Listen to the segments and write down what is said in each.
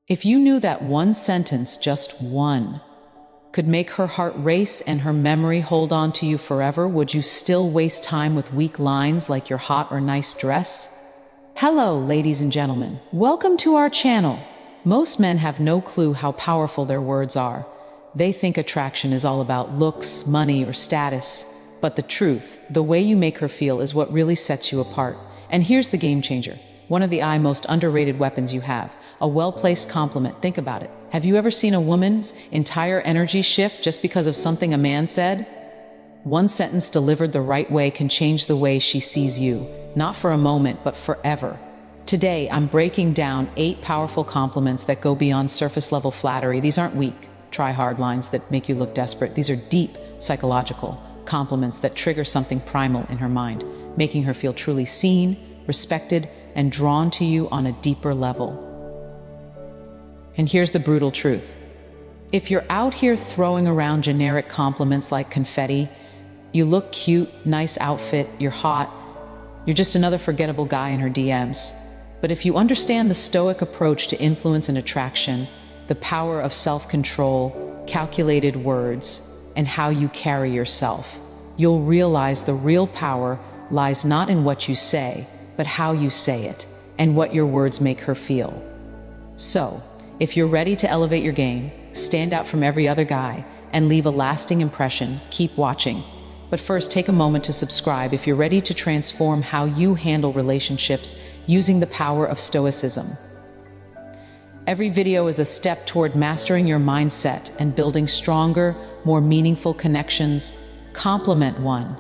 If you knew that one sentence, just one, could make her heart race and her memory hold on to you forever, would you still waste time with weak lines like "you're hot" or "nice dress"? Hello, ladies and gentlemen. Welcome to our channel. Most men have no clue how powerful their words are. They think attraction is all about looks, money, or status. But the truth, the way you make her feel, is what really sets you apart. And here's the game changer. One of the most underrated weapons you have. A well-placed compliment. Think about it. Have you ever seen a woman's entire energy shift just because of something a man said? One sentence delivered the right way can change the way she sees you. Not for a moment, but forever. Today, I'm breaking down 8 powerful compliments that go beyond surface-level flattery. These aren't weak, try-hard lines that make you look desperate. These are deep, psychological compliments that trigger something primal in her mind, making her feel truly seen, respected, and drawn to you on a deeper level. And here's the brutal truth. If you're out here throwing around generic compliments like confetti, "You look cute," "nice outfit," "you're hot," you're just another forgettable guy in her DMs. But if you understand the Stoic approach to influence and attraction, the power of self-control, calculated words, and how you carry yourself, you'll realize the real power lies not in what you say, but how you say it, and what your words make her feel. So, if you're ready to elevate your game, stand out from every other guy, and leave a lasting impression, keep watching. But first, take a moment to subscribe if you're ready to transform how you handle relationships using the power of Stoicism. Every video is a step toward mastering your mindset and building stronger, more meaningful connections. Compliment 1.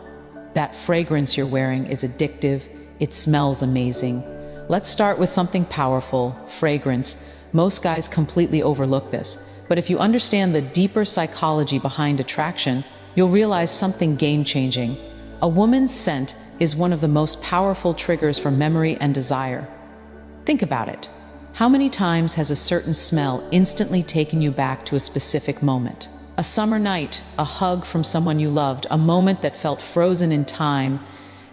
That fragrance you're wearing is addictive. It smells amazing. Let's start with something powerful, fragrance. Most guys completely overlook this, but if you understand the deeper psychology behind attraction, you'll realize something game-changing. A woman's scent is one of the most powerful triggers for memory and desire. Think about it. How many times has a certain smell instantly taken you back to a specific moment? A summer night, a hug from someone you loved, a moment that felt frozen in time.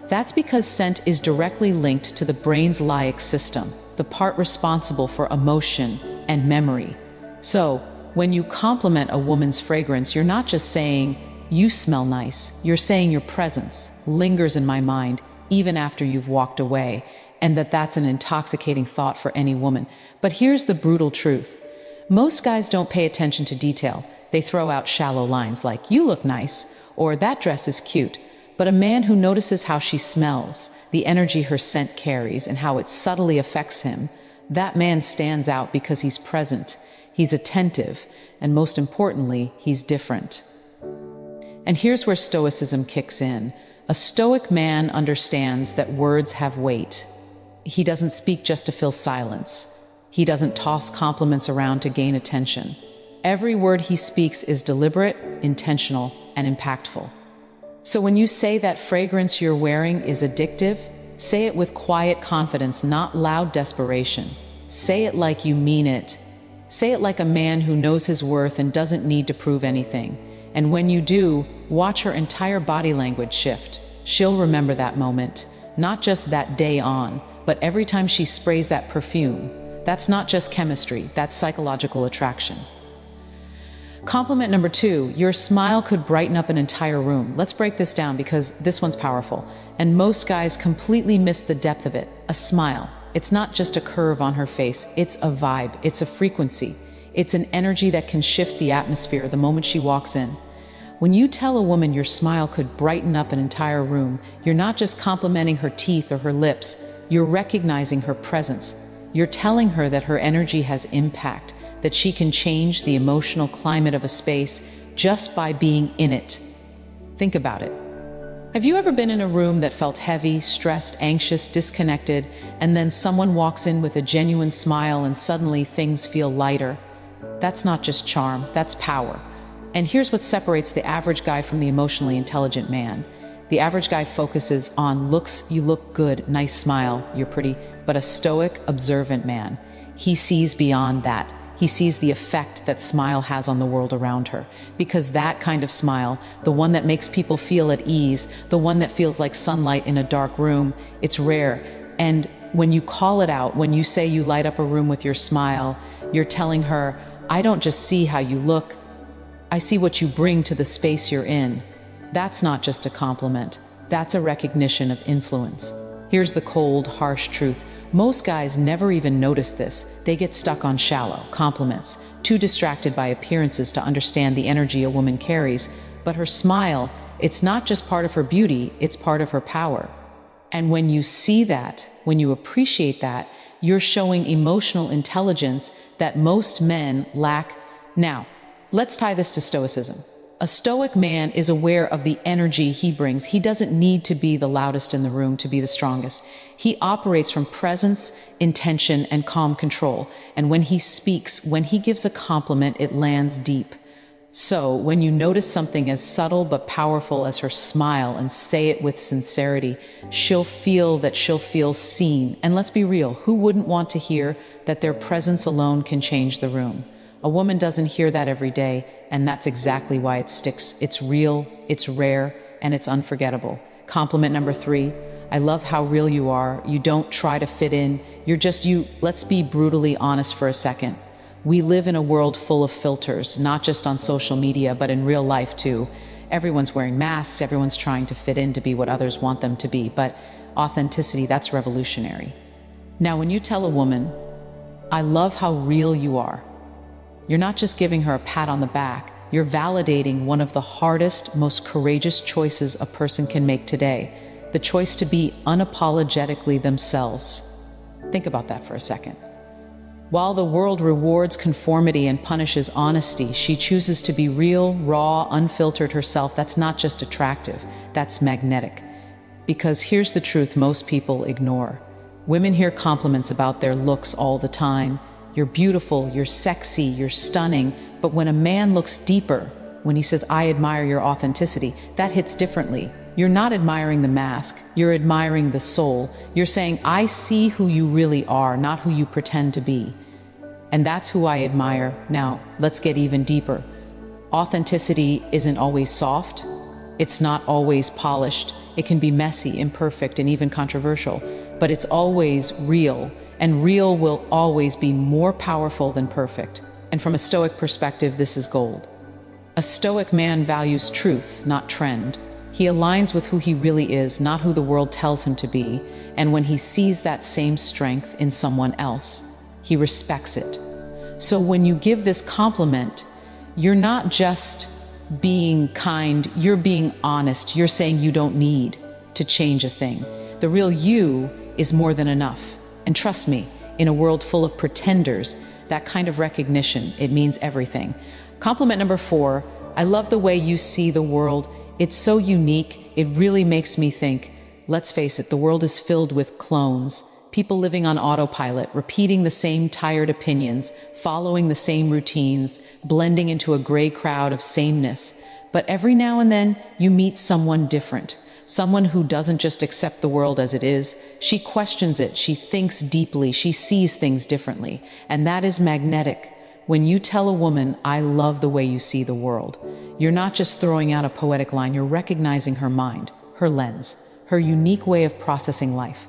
That's because scent is directly linked to the brain's limbic system, the part responsible for emotion and memory. So, when you compliment a woman's fragrance, you're not just saying, "You smell nice." You're saying your presence lingers in my mind even after you've walked away, and that's an intoxicating thought for any woman. But here's the brutal truth. Most guys don't pay attention to detail. They throw out shallow lines like, "You look nice," or "That dress is cute." But a man who notices how she smells, the energy her scent carries, and how it subtly affects him, that man stands out because he's present, he's attentive, and most importantly, he's different. And here's where Stoicism kicks in. A Stoic man understands that words have weight. He doesn't speak just to fill silence. He doesn't toss compliments around to gain attention. Every word he speaks is deliberate, intentional, and impactful. So when you say that fragrance you're wearing is addictive, say it with quiet confidence, not loud desperation. Say it like you mean it. Say it like a man who knows his worth and doesn't need to prove anything. And when you do, watch her entire body language shift. She'll remember that moment, not just that day on, but every time she sprays that perfume. That's not just chemistry, that's psychological attraction. Compliment number 2, your smile could brighten up an entire room. Let's break this down because this one's powerful, and most guys completely miss the depth of it. A smile. It's not just a curve on her face, it's a vibe, it's a frequency. It's an energy that can shift the atmosphere the moment she walks in. When you tell a woman your smile could brighten up an entire room, you're not just complimenting her teeth or her lips, you're recognizing her presence. You're telling her that her energy has impact, that she can change the emotional climate of a space just by being in it. Think about it. Have you ever been in a room that felt heavy, stressed, anxious, disconnected, and then someone walks in with a genuine smile and suddenly things feel lighter? That's not just charm, that's power. And here's what separates the average guy from the emotionally intelligent man. The average guy focuses on looks, "You look good," "Nice smile," "You're pretty," but a Stoic, observant man, he sees beyond that. He sees the effect that smile has on the world around her. Because that kind of smile, the one that makes people feel at ease, the one that feels like sunlight in a dark room, it's rare. And when you call it out, when you say you light up a room with your smile, You're telling her, I don't just see how you look, I see what you bring to the space you're in. That's not just a compliment, that's a recognition of influence. Here's the cold, harsh truth. Most guys never even notice this. They get stuck on shallow compliments, too distracted by appearances to understand the energy a woman carries. But her smile, it's not just part of her beauty, it's part of her power. And when you see that, when you appreciate that, you're showing emotional intelligence that most men lack. Now, let's tie this to Stoicism. A Stoic man is aware of the energy he brings. He doesn't need to be the loudest in the room to be the strongest. He operates from presence, intention, and calm control. And when he speaks, when he gives a compliment, it lands deep. So when you notice something as subtle but powerful as her smile and say it with sincerity, she'll feel seen. And let's be real, who wouldn't want to hear that their presence alone can change the room? A woman doesn't hear that every day, and that's exactly why it sticks. It's real, it's rare, and it's unforgettable. Compliment number 3, I love how real you are. You don't try to fit in, you're just you. Let's be brutally honest for a second. We live in a world full of filters, not just on social media, but in real life too. Everyone's wearing masks, everyone's trying to fit in to be what others want them to be, but authenticity, that's revolutionary. Now, when you tell a woman, I love how real you are, you're not just giving her a pat on the back, you're validating one of the hardest, most courageous choices a person can make today, the choice to be unapologetically themselves. Think about that for a second. While the world rewards conformity and punishes honesty, she chooses to be real, raw, unfiltered herself. That's not just attractive, that's magnetic. Because here's the truth most people ignore. Women hear compliments about their looks all the time. You're beautiful, you're sexy, you're stunning. But when a man looks deeper, when he says, I admire your authenticity, that hits differently. You're not admiring the mask, you're admiring the soul. You're saying, I see who you really are, not who you pretend to be. And that's who I admire. Now, let's get even deeper. Authenticity isn't always soft. It's not always polished. It can be messy, imperfect, and even controversial. But it's always real. And real will always be more powerful than perfect. And from a Stoic perspective, this is gold. A Stoic man values truth, not trend. He aligns with who he really is, not who the world tells him to be. And when he sees that same strength in someone else, he respects it. So when you give this compliment, you're not just being kind, you're being honest. You're saying you don't need to change a thing. The real you is more than enough. And trust me, in a world full of pretenders, that kind of recognition, it means everything. Compliment number 4, I love the way you see the world. It's so unique, it really makes me think. Let's face it, the world is filled with clones, people living on autopilot, repeating the same tired opinions, following the same routines, blending into a gray crowd of sameness. But every now and then, you meet someone different. Someone who doesn't just accept the world as it is, she questions it, she thinks deeply, she sees things differently. And that is magnetic. When you tell a woman, I love the way you see the world, you're not just throwing out a poetic line, you're recognizing her mind, her lens, her unique way of processing life.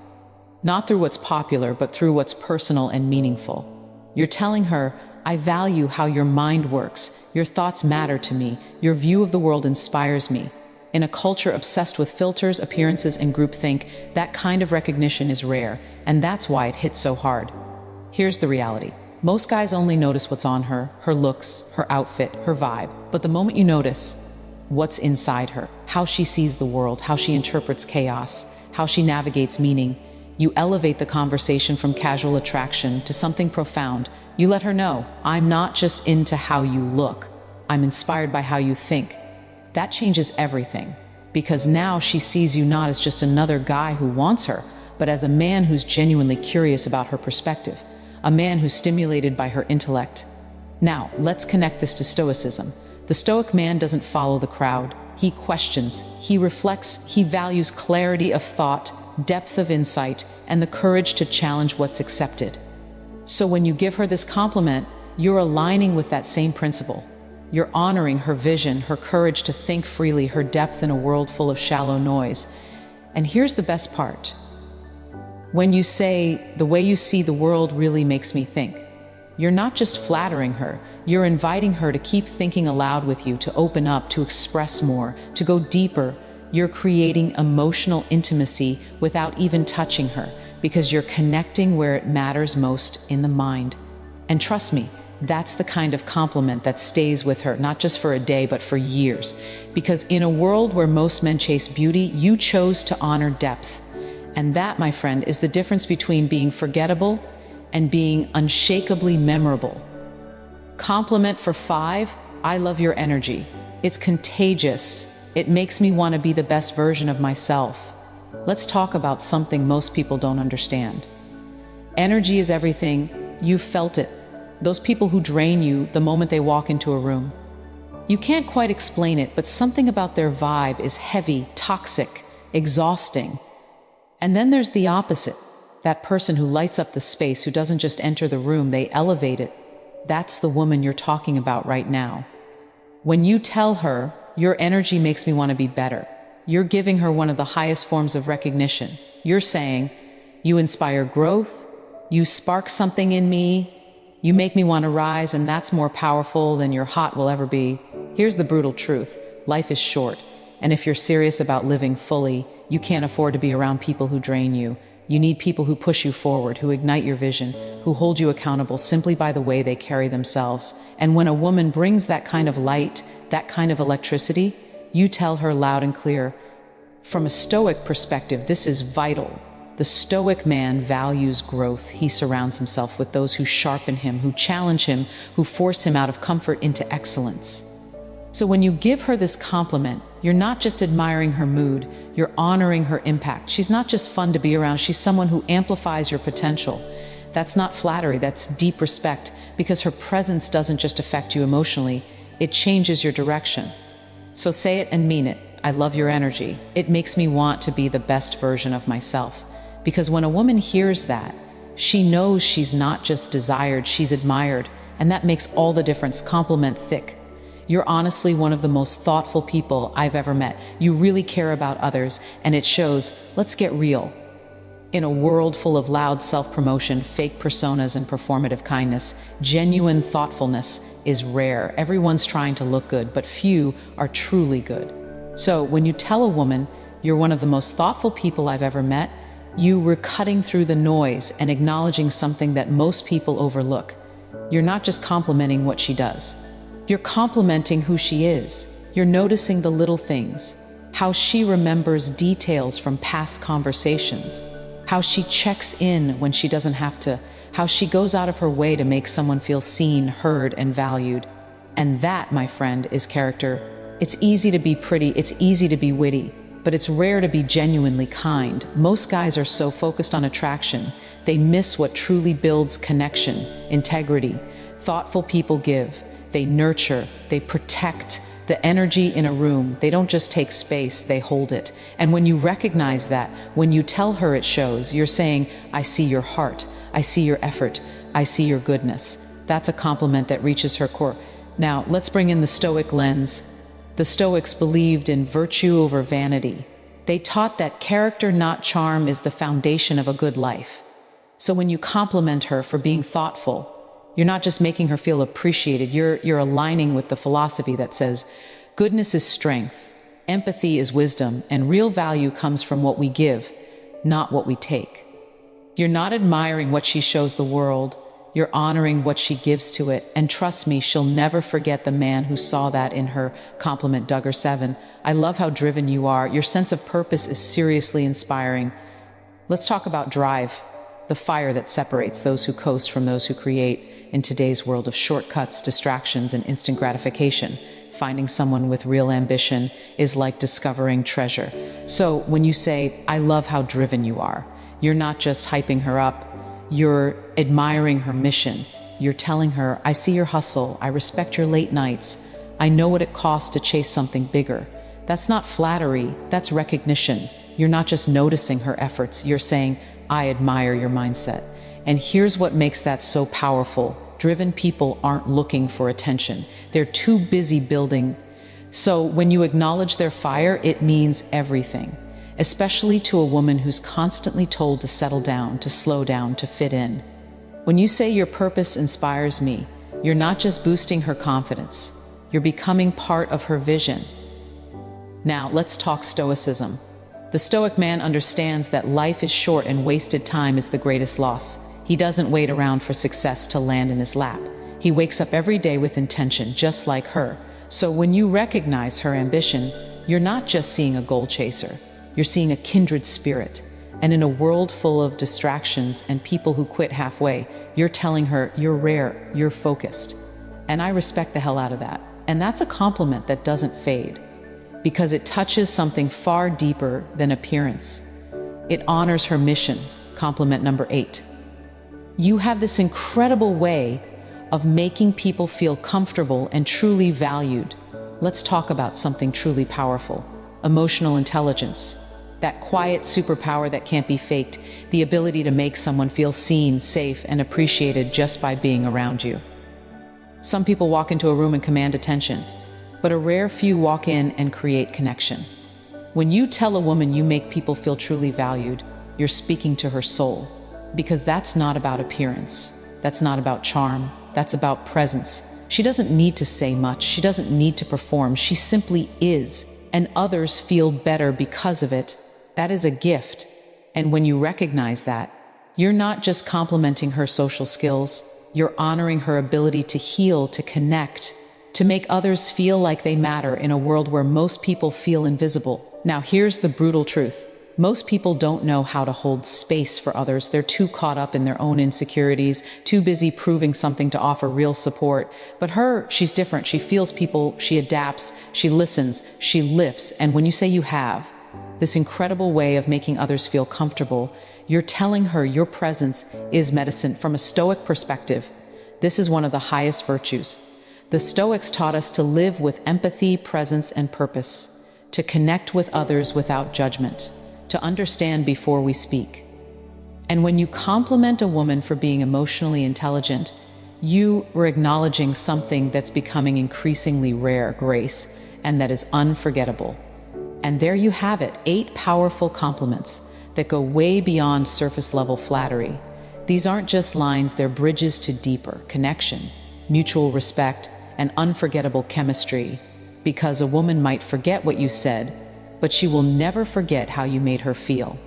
Not through what's popular, but through what's personal and meaningful. You're telling her, I value how your mind works, your thoughts matter to me, your view of the world inspires me. In a culture obsessed with filters, appearances, and groupthink, that kind of recognition is rare, and that's why it hits so hard. Here's the reality. Most guys only notice what's on her, her looks, her outfit, her vibe. But the moment you notice what's inside her, how she sees the world, how she interprets chaos, how she navigates meaning, you elevate the conversation from casual attraction to something profound. You let her know, I'm not just into how you look, I'm inspired by how you think. That changes everything, because now she sees you not as just another guy who wants her, but as a man who's genuinely curious about her perspective, a man who's stimulated by her intellect. Now, let's connect this to Stoicism. The Stoic man doesn't follow the crowd. He questions, he reflects, he values clarity of thought, depth of insight, and the courage to challenge what's accepted. So when you give her this compliment, you're aligning with that same principle. You're honoring her vision, her courage to think freely, her depth in a world full of shallow noise. And here's the best part. When you say, the way you see the world really makes me think, you're not just flattering her, you're inviting her to keep thinking aloud with you, to open up, to express more, to go deeper. You're creating emotional intimacy without even touching her, because you're connecting where it matters most, in the mind. And trust me, that's the kind of compliment that stays with her, not just for a day, but for years. Because in a world where most men chase beauty, you chose to honor depth. And that, my friend, is the difference between being forgettable and being unshakably memorable. Compliment for 5, I love your energy. It's contagious. It makes me want to be the best version of myself. Let's talk about something most people don't understand. Energy is everything. You've felt it. Those people who drain you the moment they walk into a room. You can't quite explain it, but something about their vibe is heavy, toxic, exhausting. And then there's the opposite. That person who lights up the space, who doesn't just enter the room, they elevate it. That's the woman you're talking about right now. When you tell her, your energy makes me want to be better, you're giving her one of the highest forms of recognition. You're saying, you inspire growth, you spark something in me, you make me want to rise, and that's more powerful than your hot will ever be. Here's the brutal truth. Life is short, and if you're serious about living fully, you can't afford to be around people who drain you. You need people who push you forward, who ignite your vision, who hold you accountable simply by the way they carry themselves. And when a woman brings that kind of light, that kind of electricity, you tell her loud and clear. From a Stoic perspective, this is vital. The Stoic man values growth. He surrounds himself with those who sharpen him, who challenge him, who force him out of comfort into excellence. So when you give her this compliment, you're not just admiring her mood, you're honoring her impact. She's not just fun to be around, she's someone who amplifies your potential. That's not flattery, that's deep respect, because her presence doesn't just affect you emotionally, it changes your direction. So say it and mean it. I love your energy. It makes me want to be the best version of myself. Because when a woman hears that, she knows she's not just desired, she's admired, and that makes all the difference. Compliment thick. You're honestly one of the most thoughtful people I've ever met. You really care about others, and it shows. Let's get real. In a world full of loud self-promotion, fake personas, and performative kindness, genuine thoughtfulness is rare. Everyone's trying to look good, but few are truly good. So when you tell a woman, you're one of the most thoughtful people I've ever met, you were cutting through the noise and acknowledging something that most people overlook. You're not just complimenting what she does. You're complimenting who she is. You're noticing the little things, how she remembers details from past conversations, how she checks in when she doesn't have to, how she goes out of her way to make someone feel seen, heard, and valued. And that, my friend, is character. It's easy to be pretty, it's easy to be witty, but it's rare to be genuinely kind. Most guys are so focused on attraction, they miss what truly builds connection, integrity. Thoughtful people give. They nurture, they protect the energy in a room. They don't just take space, they hold it. And when you recognize that, when you tell her it shows, you're saying, I see your heart, I see your effort, I see your goodness. That's a compliment that reaches her core. Now, let's bring in the Stoic lens. The Stoics believed in virtue over vanity. They taught that character, not charm, is the foundation of a good life. So when you compliment her for being thoughtful, you're not just making her feel appreciated, you're aligning with the philosophy that says, goodness is strength, empathy is wisdom, and real value comes from what we give, not what we take. You're not admiring what she shows the world, you're honoring what she gives to it, and trust me, she'll never forget the man who saw that in her. Compliment Duggar 7. I love how driven you are. Your sense of purpose is seriously inspiring. Let's talk about drive, the fire that separates those who coast from those who create. In today's world of shortcuts, distractions, and instant gratification, finding someone with real ambition is like discovering treasure. So when you say, I love how driven you are, you're not just hyping her up, you're admiring her mission. You're telling her, I see your hustle, I respect your late nights, I know what it costs to chase something bigger. That's not flattery, that's recognition. You're not just noticing her efforts, you're saying, I admire your mindset. And here's what makes that so powerful. Driven people aren't looking for attention. They're too busy building. So when you acknowledge their fire, it means everything, especially to a woman who's constantly told to settle down, to slow down, to fit in. When you say your purpose inspires me, you're not just boosting her confidence, you're becoming part of her vision. Now, let's talk Stoicism. The Stoic man understands that life is short and wasted time is the greatest loss. He doesn't wait around for success to land in his lap. He wakes up every day with intention, just like her. So when you recognize her ambition, you're not just seeing a goal chaser, you're seeing a kindred spirit. And in a world full of distractions and people who quit halfway, you're telling her you're rare, you're focused. And I respect the hell out of that. And that's a compliment that doesn't fade, because it touches something far deeper than appearance. It honors her mission. Compliment number 8. You have this incredible way of making people feel comfortable and truly valued. Let's talk about something truly powerful: emotional intelligence. That quiet superpower that can't be faked, the ability to make someone feel seen, safe, and appreciated just by being around you. Some people walk into a room and command attention, but a rare few walk in and create connection. When you tell a woman you make people feel truly valued, you're speaking to her soul, because that's not about appearance, that's not about charm, that's about presence. She doesn't need to say much, she doesn't need to perform, she simply is, and others feel better because of it. That is a gift. And when you recognize that, you're not just complimenting her social skills, you're honoring her ability to heal, to connect, to make others feel like they matter in a world where most people feel invisible. Now, here's the brutal truth. Most people don't know how to hold space for others. They're too caught up in their own insecurities, too busy proving something to offer real support. But her, she's different. She feels people, she adapts, she listens, she lifts. And when you say you have this incredible way of making others feel comfortable, you're telling her your presence is medicine. From a Stoic perspective, this is one of the highest virtues. The Stoics taught us to live with empathy, presence, and purpose, to connect with others without judgment, to understand before we speak. And when you compliment a woman for being emotionally intelligent, you were acknowledging something that's becoming increasingly rare: grace, and that is unforgettable. And there you have it, 8 powerful compliments that go way beyond surface-level flattery. These aren't just lines, they're bridges to deeper connection, mutual respect, and unforgettable chemistry. Because a woman might forget what you said, but she will never forget how you made her feel.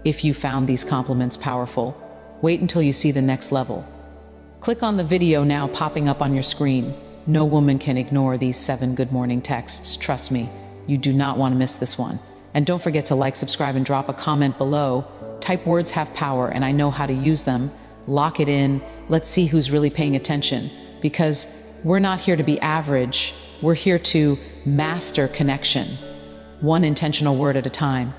If you found these compliments powerful, wait until you see the next level. Click on the video now popping up on your screen. No woman can ignore these 7 good morning texts. Trust me, you do not want to miss this one. And don't forget to like, subscribe, and drop a comment below. Type words have power, and I know how to use them. Lock it in. Let's see who's really paying attention. Because we're not here to be average. We're here to master connection, one intentional word at a time.